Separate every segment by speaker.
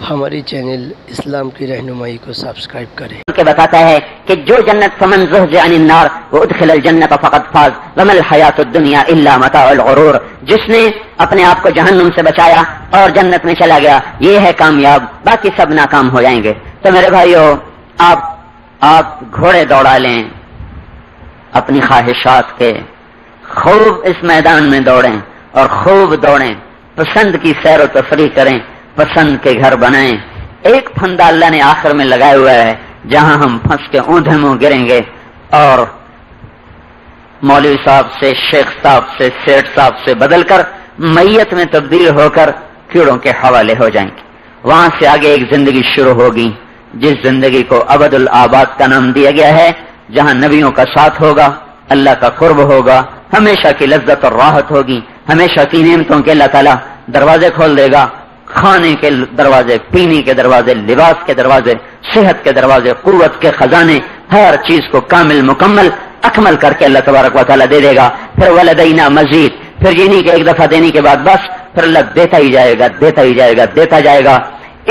Speaker 1: ہماری چینل اسلام کی رہنمائی کو سبسکرائب کریں۔
Speaker 2: کہ بتاتا ہے کہ جو جنت فمن زحزح عن النار وادخل الجنت فقد فاز وما الحیات الدنیا الا متاع الغرور، جس نے اپنے آپ کو جہنم سے بچایا اور جنت میں چلا گیا یہ ہے کامیاب، باقی سب ناکام ہو جائیں گے۔ تو میرے بھائیو، آپ گھوڑے دوڑا لیں اپنی خواہشات کے، خوب اس میدان میں دوڑیں اور خوب دوڑیں، پسند کی سیر و تفریح کریں، پسند کے گھر بنائیں۔ ایک پھندا اللہ نے آخر میں لگایا ہوا ہے جہاں ہم پھنس کے اوندھے منہ گریں گے اور مولوی صاحب سے، شیخ صاحب سے، سیٹھ صاحب سے بدل کر میت میں تبدیل ہو کر کیڑوں کے حوالے ہو جائیں گے۔ وہاں سے آگے ایک زندگی شروع ہوگی جس زندگی کو ابد الآباد کا نام دیا گیا ہے، جہاں نبیوں کا ساتھ ہوگا، اللہ کا قرب ہوگا، ہمیشہ کی لذت اور راحت ہوگی، ہمیشہ کی نعمتوں کے اللہ تعالیٰ دروازے کھول دے گا، کھانے کے دروازے، پینے کے دروازے، لباس کے دروازے، صحت کے دروازے، قوت کے خزانے، ہر چیز کو کامل مکمل اکمل کر کے اللہ تبارک و تعالیٰ دے دے گا۔ پھر ولدینا مزید، پھر یہ نہیں کہ ایک دفعہ دینے کے بعد بس، پھر اللہ دیتا ہی جائے گا، دیتا ہی جائے گا، دیتا جائے گا۔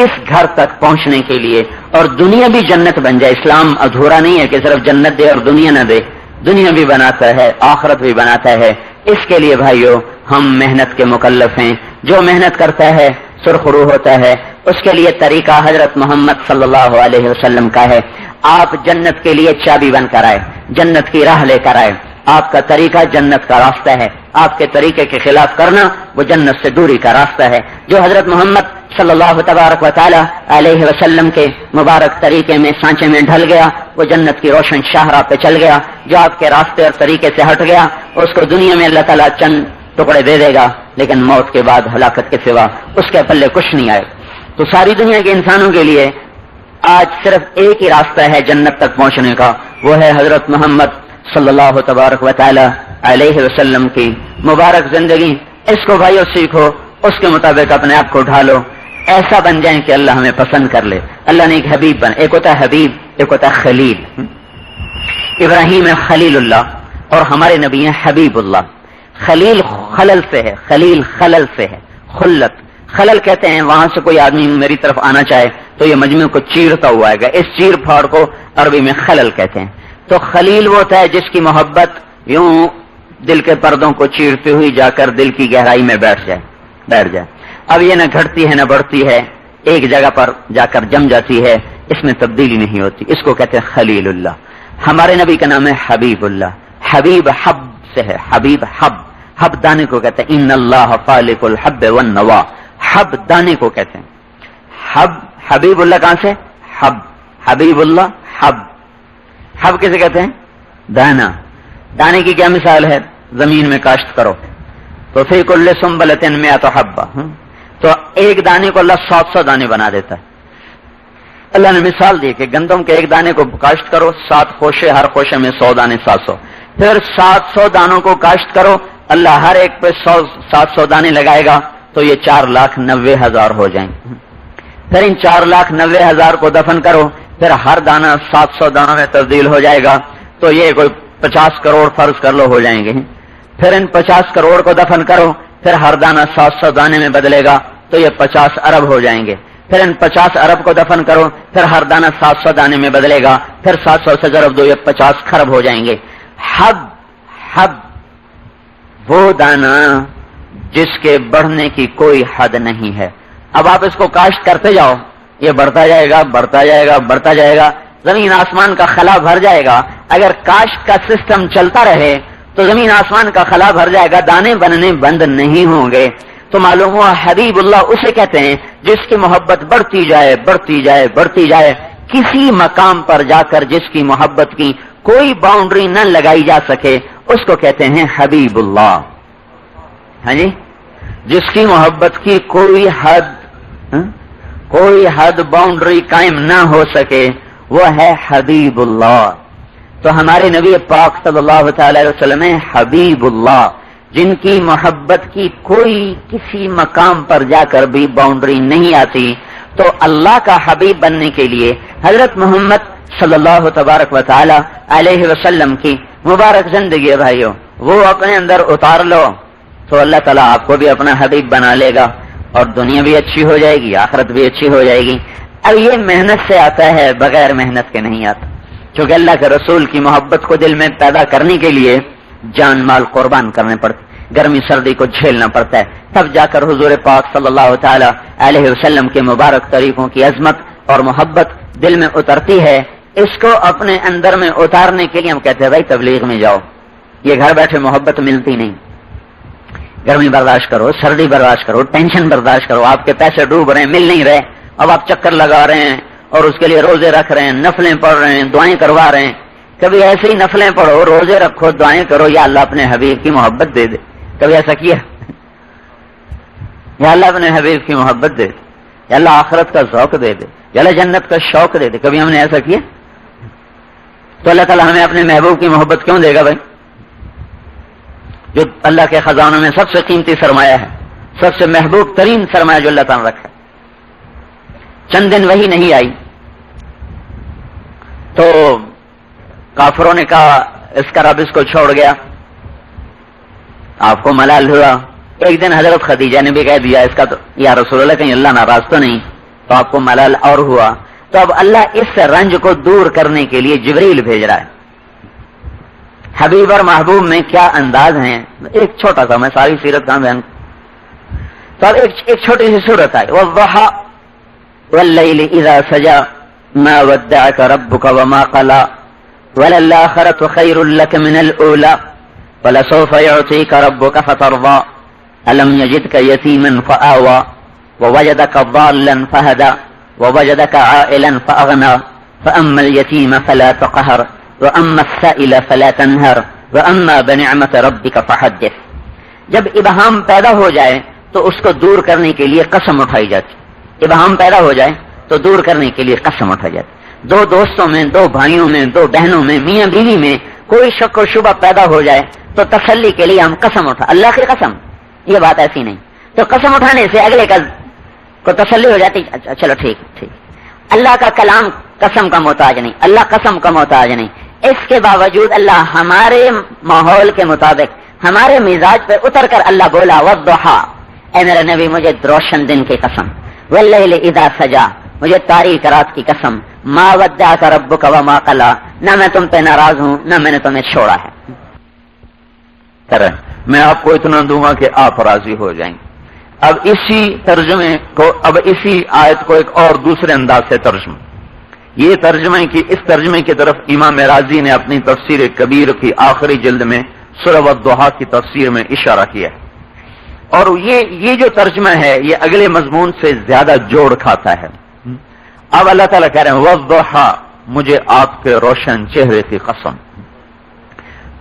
Speaker 2: اس گھر تک پہنچنے کے لیے اور دنیا بھی جنت بن جائے، اسلام ادھورا نہیں ہے کہ صرف جنت دے اور دنیا نہ دے، دنیا بھی بناتا ہے، آخرت بھی بناتا ہے۔ اس کے لیے بھائیو ہم محنت کے مکلف ہیں، جو محنت کرتا ہے سرخرو ہوتا ہے۔ اس کے لیے طریقہ حضرت محمد صلی اللہ علیہ وسلم کا ہے۔ آپ جنت کے لیے چابی بن کر آئے، جنت کی راہ لے کر آئے۔ آپ کا طریقہ جنت کا راستہ ہے، آپ کے طریقے کے خلاف کرنا وہ جنت سے دوری کا راستہ ہے۔ جو حضرت محمد صلی اللہ تبارک و تعالی علیہ وسلم کے مبارک طریقے میں سانچے میں ڈھل گیا وہ جنت کی روشن شاہراہ پہ چل گیا۔ جو آپ کے راستے اور طریقے سے ہٹ گیا اس کو دنیا میں اللہ تعالیٰ چند ٹکڑے دے دے گا، لیکن موت کے بعد ہلاکت کے سوا اس کے پلے کچھ نہیں آئے۔ تو ساری دنیا کے انسانوں کے لیے آج صرف ایک ہی راستہ ہے جنت تک پہنچنے کا، وہ ہے حضرت محمد صلی اللہ تبارک و تعالی علیہ وسلم کی مبارک زندگی۔ اس کو بھائیو سیکھو، اس کے مطابق اپنے آپ کو ڈھالو، ایسا بن جائیں کہ اللہ ہمیں پسند کر لے۔ اللہ نے ایک حبیب بنا، ایک ہوتا ہے حبیب، ایک ہوتا ہے خلیل۔ ابراہیم ہے خلیل اللہ اور ہمارے نبی ہیں حبیب اللہ۔ خلیل خلل سے ہے، خلیل خلل سے ہے، خلت خلل کہتے ہیں وہاں سے کوئی آدمی میری طرف آنا چاہے تو یہ مجموعے کو چیرتا ہوا آئے گا، اس چیر پھاڑ کو عربی میں خلل کہتے ہیں۔ تو خلیل وہ ہوتا ہے جس کی محبت یوں دل کے پردوں کو چیرتے ہوئی جا کر دل کی گہرائی میں بیٹھ جائے۔ اب یہ نہ گھٹتی ہے نہ بڑھتی ہے، ایک جگہ پر جا کر جم جاتی ہے، اس میں تبدیلی نہیں ہوتی، اس کو کہتے ہیں خلیل اللہ۔ ہمارے نبی کا نام ہے حبیب اللہ۔ حبیب حب سے ہے، حبیب حب، حب دانے کو کہتے ہیں، ان اللہ خالق الحب والنوا، حب دانے کو کہتے ہیں۔ حب حبیب اللہ کہاں سے؟ حب، حبیب اللہ حب، حب کسے کہتے ہیں؟ دانا۔ دانے کی کیا مثال ہے؟ زمین میں کاشت کرو تو فی کل سنبلۃ مئۃ حبہ، تو ایک دانے کو اللہ 700 دانے بنا دیتا ہے۔ اللہ نے مثال دی کہ گندم کے ایک دانے کو کاشت کرو، 7 خوشے، ہر خوشے میں 100 دانے، 700، پھر 700 دانوں کو کاشت کرو، اللہ ہر ایک پہ 700 دانے لگائے گا تو یہ 4,90,000 ہو جائیں۔ پھر ان 4,90,000 کو دفن کرو، پھر ہر دانہ 700 دانوں میں تبدیل ہو جائے گا تو یہ کوئی 50 کروڑ فرض کر لو ہو جائیں گے۔ پھر ان 50 کروڑ کو دفن کرو، پھر ہر دانہ 700 دانے میں بدلے گا تو یہ 50 ارب ہو جائیں گے۔ پھر ان 50 ارب کو دفن کرو، پھر ہر دانہ 700 دانے میں بدلے گا، پھر 700 سے ضرب دو، یہ 50 خرب ہو جائیں گے۔ حب حب وہ دانہ جس کے بڑھنے کی کوئی حد نہیں ہے۔ اب آپ اس کو کاشت کرتے جاؤ، یہ بڑھتا جائے گا، بڑھتا جائے گا، بڑھتا جائے گا، زمین آسمان کا خلا بھر جائے گا۔ اگر کاشت کا سسٹم چلتا رہے تو زمین آسمان کا خلا بھر جائے گا، دانے بننے بند نہیں ہوں گے۔ تو معلوم ہوا حبیب اللہ اسے کہتے ہیں جس کی محبت بڑھتی جائے، بڑھتی جائے، بڑھتی جائے، کسی مقام پر جا کر جس کی محبت کی کوئی باؤنڈری نہ لگائی جا سکے اس کو کہتے ہیں حبیب اللہ۔ ہاں جی، جس کی محبت کی کوئی حد باؤنڈری قائم نہ ہو سکے وہ ہے حبیب اللہ۔ تو ہمارے نبی پاک صلی اللہ تعالی علیہ وسلم حبیب اللہ، جن کی محبت کی کوئی کسی مقام پر جا کر بھی باؤنڈری نہیں آتی۔ تو اللہ کا حبیب بننے کے لیے حضرت محمد صلی اللہ تبارک و تعالی علیہ وسلم کی مبارک زندگی ہے بھائیو، وہ اپنے اندر اتار لو تو اللہ تعالیٰ آپ کو بھی اپنا حبیب بنا لے گا۔ اور دنیا بھی اچھی ہو جائے گی، آخرت بھی اچھی ہو جائے گی۔ اب یہ محنت سے آتا ہے، بغیر محنت کے نہیں آتا، کیونکہ اللہ کے رسول کی محبت کو دل میں پیدا کرنے کے لیے جان مال قربان کرنے پڑتے، گرمی سردی کو جھیلنا پڑتا ہے، تب جا کر حضور پاک صلی اللہ تعالی علیہ وسلم کے مبارک طریقوں کی عظمت اور محبت دل میں اترتی ہے۔ اس کو اپنے اندر میں اتارنے کے لیے ہم کہتے ہیں بھائی تبلیغ میں جاؤ، یہ گھر بیٹھے محبت ملتی نہیں، گرمی برداشت کرو، سردی برداشت کرو، ٹینشن برداشت کرو، آپ کے پیسے ڈوب رہے ہیں، مل نہیں رہے، اب آپ چکر لگا رہے ہیں اور اس کے لیے روزے رکھ رہے ہیں، نفلیں پڑھ رہے ہیں، دعائیں کروا رہے ہیں۔ کبھی ایسے ہی نفلیں پڑھو، روزے رکھو، دعائیں کرو، یا اللہ اپنے حبیب کی محبت دے دے، کبھی ایسا کیا؟ یا اللہ اپنے حبیب کی محبت دے دے، یا اللہ آخرت کا ذوق دے دے، یا اللہ جنت کا شوق دے دے، کبھی ہم نے ایسا کیا؟ تو اللہ تعالیٰ ہمیں اپنے محبوب کی محبت کیوں دے گا بھائی؟ جو اللہ کے خزانوں میں سب سے قیمتی سرمایہ ہے، سب سے محبوب ترین سرمایہ جو اللہ تعالیٰ نے رکھا ہے۔ چند دن وہی نہیں آئی تو کافروں نے کہا اس کا رب اس کو چھوڑ گیا، آپ کو ملال ہوا۔ ایک دن حضرت خدیجہ نے بھی کہہ دیا اس کا تو یا رسول اللہ کہیں اللہ ناراض تو نہیں، تو آپ کو ملال اور ہوا۔ تو اب اللہ اس رنج کو دور کرنے کے لیے جبریل بھیج رہا ہے۔ حبیب اور محبوب میں کیا انداز ہیں، ایک چھوٹا سا، میں ساری سیرت کا بیان، تو اب ایک چھوٹی سی صورت ہے، والضحى واللیل اذا سجا ما ودعك ربك وما قلى وللآخرة خير لك من الأولى ولسوف يعطيك ربك فترضى ألم يجدك يتيما فآوى ووجدك ضالا فهدى ووجدك عائلا فأغنى فأما اليتيم فلا تقهر وأما السائل فلا تنهر وأما بنعمة ربك فحدث۔ جب ابہام پیدا ہو جائے تو اس کو دور کرنے کے لیے قسم اٹھائی جاتی، ابہام پیدا ہو جائے تو دور کرنے کے لیے قسم اٹھائی جاتی۔ دو دوستوں میں، دو بھائیوں میں، دو بہنوں میں، میاں بیوی میں کوئی شک و شبہ پیدا ہو جائے تو تسلی کے لیے ہم قسم اٹھا، اللہ کی قسم، یہ بات ایسی نہیں، تو قسم اٹھانے سے اگلے کا کو تسلی ہو جاتی، چلو ٹھیک ٹھیک۔ اللہ کا کلام قسم کا محتاج نہیں، اللہ قسم کا محتاج نہیں۔ اس کے باوجود اللہ ہمارے ماحول کے مطابق، ہمارے مزاج پہ اتر کر اللہ بولا والضحى، اے میرے نبی مجھے روشن دن کی قسم، واللیل اذا سجا، مجھے تاریک رات کی قسم، ما ودعك ربك وما قلى، نہ میں تم پہ ناراض ہوں نہ میں نے تمہیں چھوڑا ہے۔ میں آپ کو اتنا دوں گا کہ آپ راضی ہو جائیں۔ اب اسی ترجمے کو، اب اسی آیت کو ایک اور دوسرے انداز سے ترجمہ، یہ ترجمے کی، اس ترجمے کی طرف امام راضی نے اپنی تفسیر کبیر کی آخری جلد میں سورہ والضحیٰ کی تفسیر میں اشارہ کیا ہے، اور یہ جو ترجمہ ہے یہ اگلے مضمون سے زیادہ جوڑ کھاتا ہے۔ اب اللہ تعالیٰ کہہ رہے ہیں والضحیٰ، مجھے آپ کے روشن چہرے کی قسم،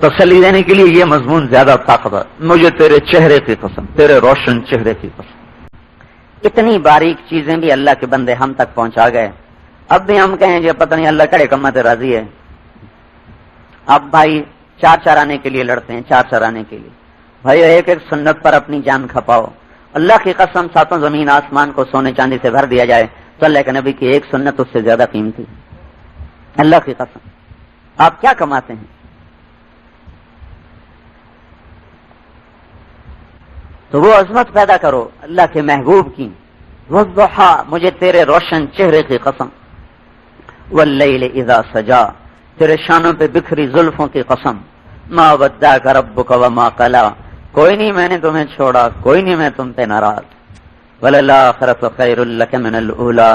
Speaker 2: تسلی دینے کے لیے یہ مضمون زیادہ طاقتور، مجھے تیرے چہرے کی قسم، تیرے روشن چہرے کی قسم۔ اتنی باریک چیزیں بھی اللہ کے بندے ہم تک پہنچا گئے، اب بھی ہم کہیں کہ پتہ نہیں اللہ کڑے کمت راضی ہے۔ اب بھائی چار چرانے کے لیے لڑتے ہیں، چار چرانے کے لیے، بھائی ایک ایک سنت پر اپنی جان کھپاؤ۔ اللہ کی قسم ساتوں زمین آسمان کو سونے چاندی سے بھر دیا جائے تو اللہ کے نبی کی ایک سنت اس سے زیادہ قیمتی، اللہ کی قسم۔ آپ کیا کماتے ہیں؟ تو وہ عظمت پیدا کرو اللہ کے محبوب کی، والضحیٰ، مجھے تیرے روشن چہرے کی قسم، واللیل اذا سجا، تیرے شانوں پہ بکھری زلفوں کی قسم، ما ودعك ربك وما قلى، کوئی نہیں میں نے تمہیں چھوڑا، کوئی نہیں میں تم پہ ناراض، وللآخرة خیر لک من الأولی،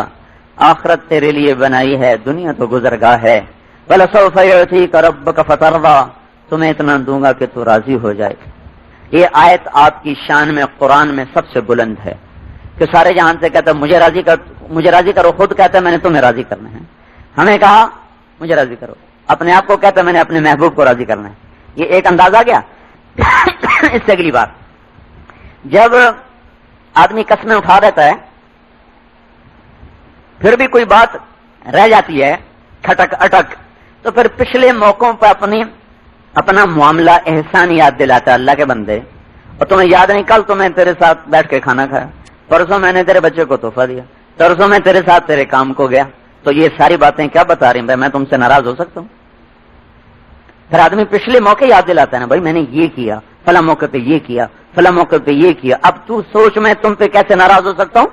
Speaker 2: آخرت تیرے لیے بنائی ہے، دنیا تو گزرگاہ ہے، ولسوف یعطیک ربک فترضی، تمہیں اتنا دوں گا کہ تو راضی ہو جائے۔ یہ آیت آپ کی شان میں قرآن میں سب سے بلند ہے کہ سارے جہان سے کہتا ہے مجھے راضی کرو، خود کہتا ہے میں نے تمہیں راضی کرنا ہے، ہمیں کہا مجھے راضی کرو، اپنے آپ کو کہتا ہے میں نے اپنے محبوب کو راضی کرنا ہے۔ یہ ایک انداز آ گیا۔ اس سے اگلی بات، جب آدمی قسمیں اٹھا دیتا ہے پھر بھی کوئی بات رہ جاتی ہے کھٹک اٹک، تو پھر پچھلے موقعوں پہ اپنا معاملہ احسان یاد دلاتا ہے اللہ کے بندے، اور تمہیں یاد نہیں کل تو میں تیرے ساتھ بیٹھ کے کھانا کھایا، پرسوں میں نے تیرے بچے کو تحفہ دیا، پرسوں میں تیرے ساتھ تیرے کام کو گیا، تو یہ ساری باتیں کیا بتا رہی ہیں؟ میں تم سے ناراض ہو سکتا ہوں؟ پھر آدمی پچھلے موقع یاد دلاتا ہے نا، بھائی میں نے یہ کیا، فلاں موقع پہ یہ کیا، فلاں موقع پہ یہ کیا، اب تو سوچ میں تم پہ کیسے ناراض ہو سکتا ہوں؟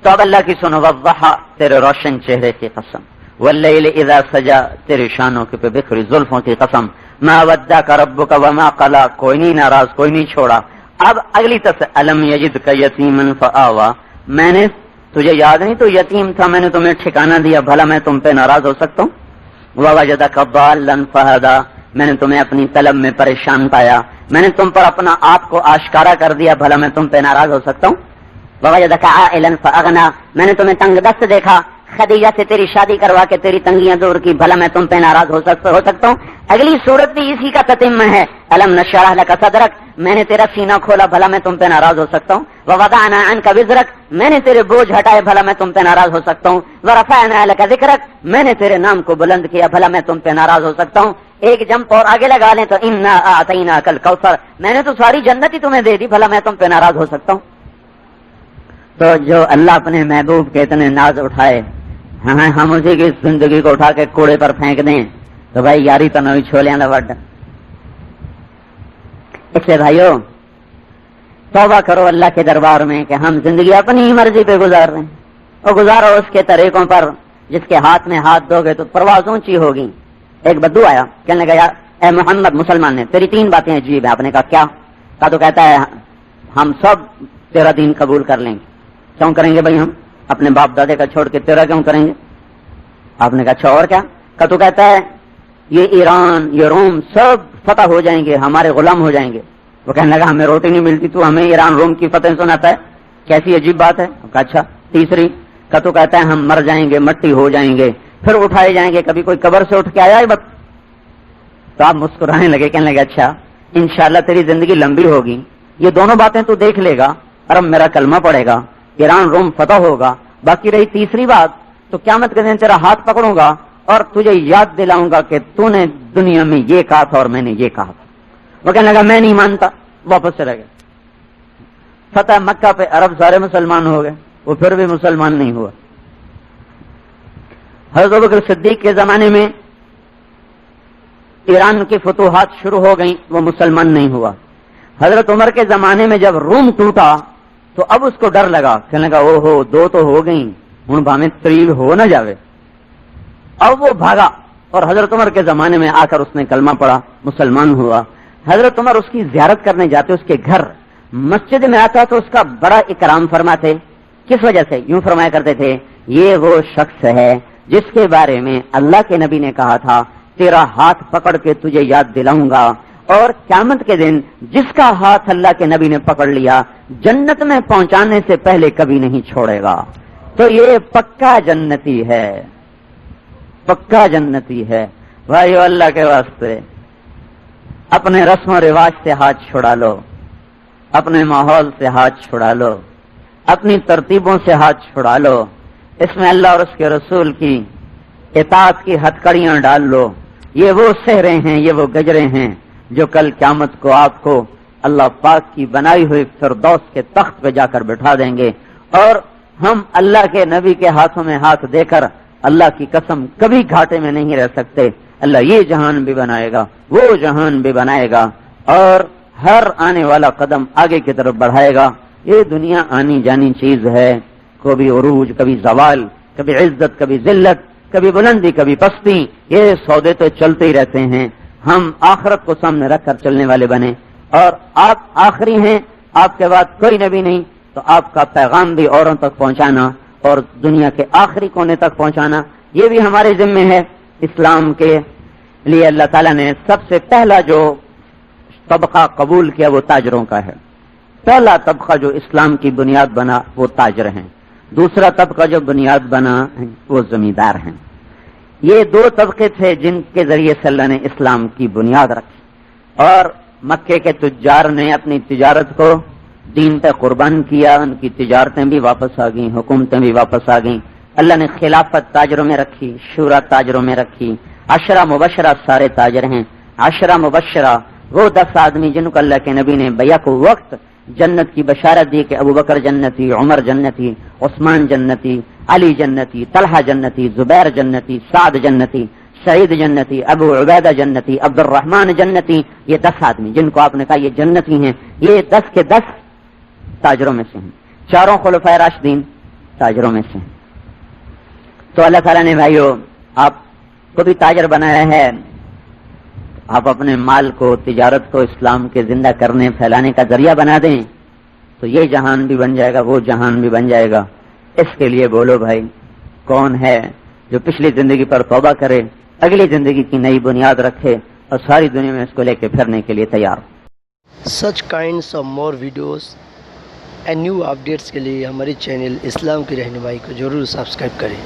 Speaker 2: تو اب اللہ کی سنو، والضحی تیرے روشن چہرے کی قسم، واللیل اذا سجا تیرے شانوں کے پہ بکھری زلفوں کی قسم، ما ودعک ربک وما قلی، کوئی نہیں ناراض، کوئی نہیں چھوڑا۔ اب اگلی الم یجدک یتیما فآوی، میں نے تجھے یاد نہیں تو یتیم تھا، میں نے تمہیں ٹھکانہ دیا، بھلا میں تم پہ ناراض ہو سکتا ہوں؟ ووجدک ضالا فہدی، میں نے تمہیں اپنی طلب میں پریشان پایا، میں نے تم پر اپنا آپ کو آشکارا کر دیا، بھلا میں تم پہ ناراض ہو سکتا ہوں؟ ووجدک عائلا فاغنی، میں نے تمہیں تنگ دست دیکھا، خدیجہ سے تیری شادی کروا کے تیری تنگیاں دور کی، بھلا میں تم پہ ناراض ہو سکتا ہوں؟ اگلی صورت بھی اسی کا تتمہ ہے، الم نشرح لک صدرک، میں نے تیرا سینہ کھولا، بھلا میں تم پہ ناراض ہو سکتا ہوں؟ ووضعنا عنک وزرک، میں نے تیرے بوجھ ہٹائے، بھلا میں تم پہ ناراض ہو سکتا ہوں؟ ورفعنا لک ذکرک، میں نے تیرے نام کو بلند کیا، بھلا میں تم پہ ناراض ہو سکتا ہوں؟ ایک جمپ اور آگے لگا لیں تو انا اعطیناک الکوثر، میں نے تو ساری جنت ہی تمہیں دے دی، بھلا میں تم پہ ناراض ہو سکتا ہوں؟ تو جو اللہ اپنے محبوب کے اتنے ناز اٹھائے، ہاں ہم اسی کی زندگی کو اٹھا کے کوڑے پر پھینک دیں تو بھائی یاری تو نوی چھولیاں دا وڈ۔ اس لیے بھائیو توبہ کرو اللہ کے دربار میں کہ ہم زندگی اپنی مرضی پہ گزار رہے ہیں، اور گزارو اس کے طریقوں پر جس کے ہاتھ میں ہاتھ دو گے تو پرواز اونچی ہوگی۔ ایک بدو آیا، کہنے لگا اے محمد مسلمان نے تیری 3 باتیں عجیب ہے۔ آپ نے کہا کیا؟ کہا تو کہتا ہے ہم سب تیرا دین قبول کر لیں گے۔ کیوں کریں گے بھائی؟ ہم اپنے باپ دادے کا چھوڑ کے تیرا کیوں کریں گے؟ آپ نے کہا اچھا اور کیا؟ کہا تو کہتا ہے یہ ایران یہ روم سب فتح ہو جائیں گے، ہمارے غلام ہو جائیں گے۔ وہ کہنے لگا ہمیں روٹی نہیں ملتی، تو ہمیں ایران روم کی فتح سناتا ہے، کیسی عجیب بات ہے؟ کہا اچھا تیسری؟ کہا تو کہتا ہے ہم مر جائیں گے، مٹی ہو جائیں گے، پھر اٹھائے جائیں گے، کبھی کوئی قبر سے اٹھ کے آیا ہے بس؟ تو آپ مسکرانے لگے، کہنے لگے اچھا انشاءاللہ تیری زندگی لمبی ہوگی، یہ دونوں باتیں تو دیکھ لے گا، عرب میرا کلمہ پڑے گا، ایران روم فتح ہوگا، باقی رہی تیسری بات تو قیامت کے دن تیرا ہاتھ پکڑوں گا اور تجھے یاد دلاؤں گا کہ تو نے دنیا میں یہ کہا تھا اور میں نے یہ کہا تھا۔ وہ کہنے لگا میں نہیں مانتا، واپس چلا گیا۔ فتح مکہ پہ عرب سارے مسلمان ہو گئے، وہ پھر بھی مسلمان نہیں ہوا۔ حضرت ابوبکر صدیق کے زمانے میں ایران کی فتوحات شروع ہو گئیں، وہ مسلمان نہیں ہوا۔ حضرت عمر کے زمانے میں جب روم ٹوٹا تو اب اس کو ڈر لگا، کہنے لگا او ہو 2 تو ہو گئیں، ہوں بھامے 3 ہو نہ جاوے۔ اب وہ بھاگا اور حضرت عمر کے زمانے میں آ کر اس نے کلمہ پڑھا، مسلمان ہوا۔ حضرت عمر اس کی زیارت کرنے جاتے، اس کے گھر مسجد میں آتا تو اس کا بڑا اکرام فرماتے۔ کس وجہ سے؟ یوں فرمایا کرتے تھے یہ وہ شخص ہے جس کے بارے میں اللہ کے نبی نے کہا تھا تیرا ہاتھ پکڑ کے تجھے یاد دلاؤں گا، اور قیامت کے دن جس کا ہاتھ اللہ کے نبی نے پکڑ لیا جنت میں پہنچانے سے پہلے کبھی نہیں چھوڑے گا۔ تو یہ پکا جنتی ہے، پکا جنتی ہے۔ بھائیو اللہ کے واسطے اپنے رسم و رواج سے ہاتھ چھڑا لو، اپنے ماحول سے ہاتھ چھڑا لو، اپنی ترتیبوں سے ہاتھ چھڑا لو، اس میں اللہ اور اس کے رسول کی اطاعت کی ہتھکڑیاں ڈال لو۔ یہ وہ سحریں ہیں، یہ وہ گجرے ہیں جو کل قیامت کو آپ کو اللہ پاک کی بنائی ہوئی فردوس کے تخت پہ جا کر بٹھا دیں گے، اور ہم اللہ کے نبی کے ہاتھوں میں ہاتھ دے کر اللہ کی قسم کبھی گھاٹے میں نہیں رہ سکتے۔ اللہ یہ جہان بھی بنائے گا، وہ جہان بھی بنائے گا، اور ہر آنے والا قدم آگے کی طرف بڑھائے گا۔ یہ دنیا آنی جانی چیز ہے، کبھی عروج کبھی زوال، کبھی عزت کبھی ذلت، کبھی بلندی کبھی پستی، یہ سودے تو چلتے ہی رہتے ہیں۔ ہم آخرت کو سامنے رکھ کر چلنے والے بنے، اور آپ آخری ہیں، آپ کے بعد کوئی نبی نہیں، تو آپ کا پیغام بھی اوروں تک پہنچانا اور دنیا کے آخری کونے تک پہنچانا یہ بھی ہمارے ذمے ہے۔ اسلام کے لیے اللہ تعالیٰ نے سب سے پہلا جو طبقہ قبول کیا وہ تاجروں کا ہے۔ پہلا طبقہ جو اسلام کی بنیاد بنا وہ تاجر ہیں، دوسرا طبقہ جو بنیاد بنا وہ زمیندار ہیں۔ یہ 2 طبقے تھے جن کے ذریعے سے اللہ نے اسلام کی بنیاد رکھی، اور مکے کے تجار نے اپنی تجارت کو دین پہ قربان کیا، ان کی تجارتیں بھی واپس آ گئیں، حکومتیں بھی واپس آ گئیں۔ اللہ نے خلافت تاجروں میں رکھی، شورا تاجروں میں رکھی۔ 10 مبشرہ سارے تاجر ہیں۔ 10 مبشرہ وہ 10 آدمی جن کو اللہ کے نبی نے بیعت وقت جنت کی بشارت دی کہ ابوبکر جنتی، عمر جنتی، عثمان جنتی، علی جنتی، طلحہ جنتی، زبیر جنتی، سعد جنتی، سعید جنتی، ابو عبیدہ جنتی، عبد الرحمن جنتی، یہ 10 آدمی جن کو آپ نے کہا یہ جنتی ہیں، یہ 10 کے 10 تاجروں میں سے ہیں، چاروں خلفائے راشدین تاجروں میں سے ہیں۔ تو اللہ تعالیٰ نے بھائیو آپ کو بھی تاجر بنایا ہے، آپ اپنے مال کو، تجارت کو اسلام کے زندہ کرنے پھیلانے کا ذریعہ بنا دیں تو یہ جہان بھی بن جائے گا، وہ جہان بھی بن جائے گا۔ اس کے لیے بولو بھائی، کون ہے جو پچھلی زندگی پر توبہ کرے، اگلی زندگی کی نئی بنیاد رکھے اور ساری دنیا میں اس کو لے کے پھرنے کے لیے تیار ہو۔
Speaker 1: Such kinds of more videos and new updates کے لیے ہمارے چینل اسلام کی رہنمائی کو ضرور سبسکرائب کریں۔